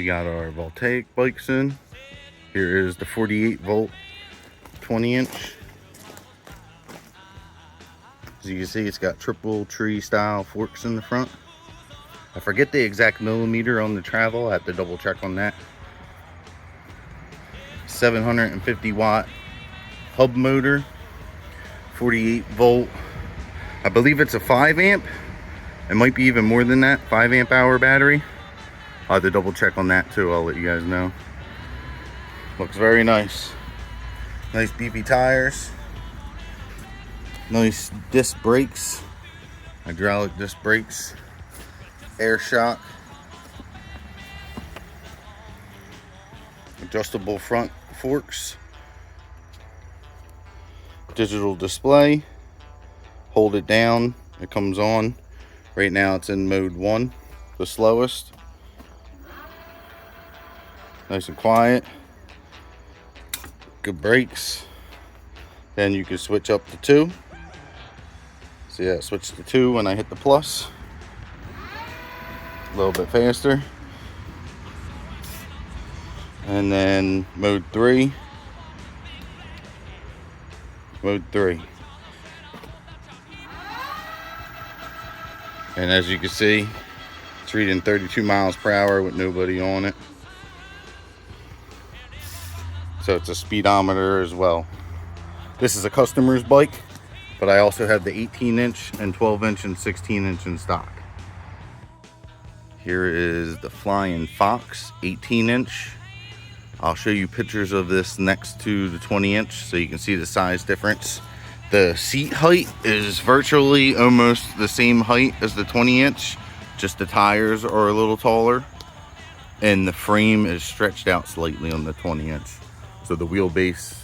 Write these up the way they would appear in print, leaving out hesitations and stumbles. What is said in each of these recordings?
We got our Voltaic bikes in. Here is the 48 volt 20 inch. As you can see, it's got triple tree style forks in the front. I forget the exact millimeter on the travel. I have to double check on that. 750 watt hub motor, 48 volt. I believe it's a 5 amp. It might be even more than that, 5 amp hour battery. I'll have to double check on that too. I'll let you guys know. Looks very nice. Nice beefy tires. Nice disc brakes. Hydraulic disc brakes. Air shock. Adjustable front forks. Digital display. Hold it down, it comes on. Right now it's in mode 1, the slowest. Nice and quiet. Good brakes. Then you can switch up to 2. See that switch to 2 when I hit the plus. A little bit faster. And then mode 3. Mode 3. And as you can see, it's reading 32 miles per hour with nobody on it. So it's a speedometer as well. This is a customer's bike, but I also have the 18 inch and 12 inch and 16 inch in stock. Here is the Flying Fox 18 inch. I'll show you pictures of this next to the 20 inch so you can see the size difference. The seat height is virtually almost the same height as the 20 inch, just the tires are a little taller, and the frame is stretched out slightly on the 20 inch. So the wheelbase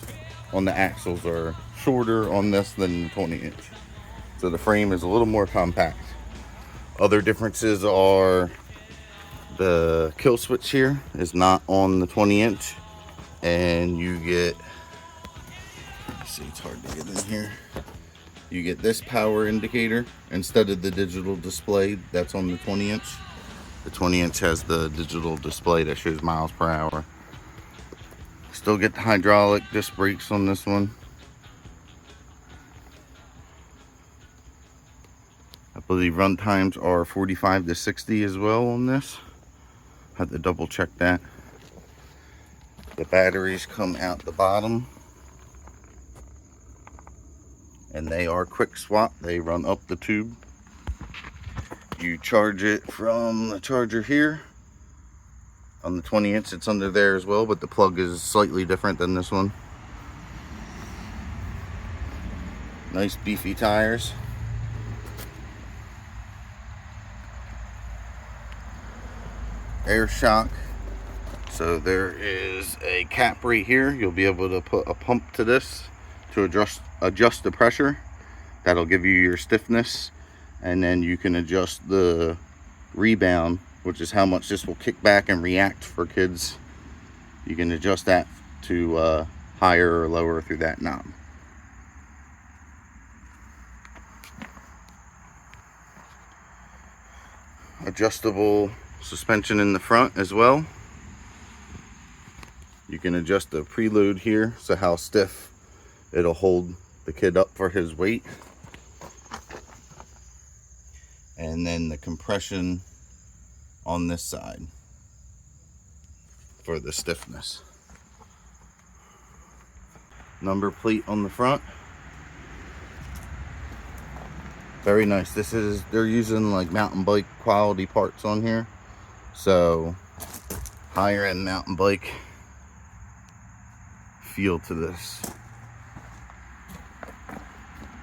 on the axles are shorter on this than the 20 inch. So the frame is a little more compact. Other differences are the kill switch here is not on the 20 inch, and you get, let's see, it's hard to get in here. You get this power indicator instead of the digital display that's on the 20 inch. The 20 inch has the digital display that shows miles per hour. Still get the hydraulic disc brakes on this one. I believe run times are 45 to 60 as well on this. Had to double check that. The batteries come out the bottom, and they are quick swap. They run up the tube. You charge it from the charger here. On the 20 inch it's under there as well, but the plug is slightly different than this one. Nice beefy tires. Air shock. So there is a cap right here. You'll be able to put a pump to this to adjust the pressure. That'll give you your stiffness, and then you can adjust the rebound, which is how much this will kick back and react for kids. You can adjust that to higher or lower through that knob. Adjustable suspension in the front as well. You can adjust the preload here, so how stiff it'll hold the kid up for his weight. And then the compression on this side for the stiffness. Number plate on the front. Very nice. This is, they're using like mountain bike quality parts on here. So higher end mountain bike feel to this.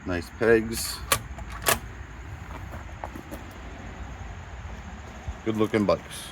Nice pegs. Good looking bikes.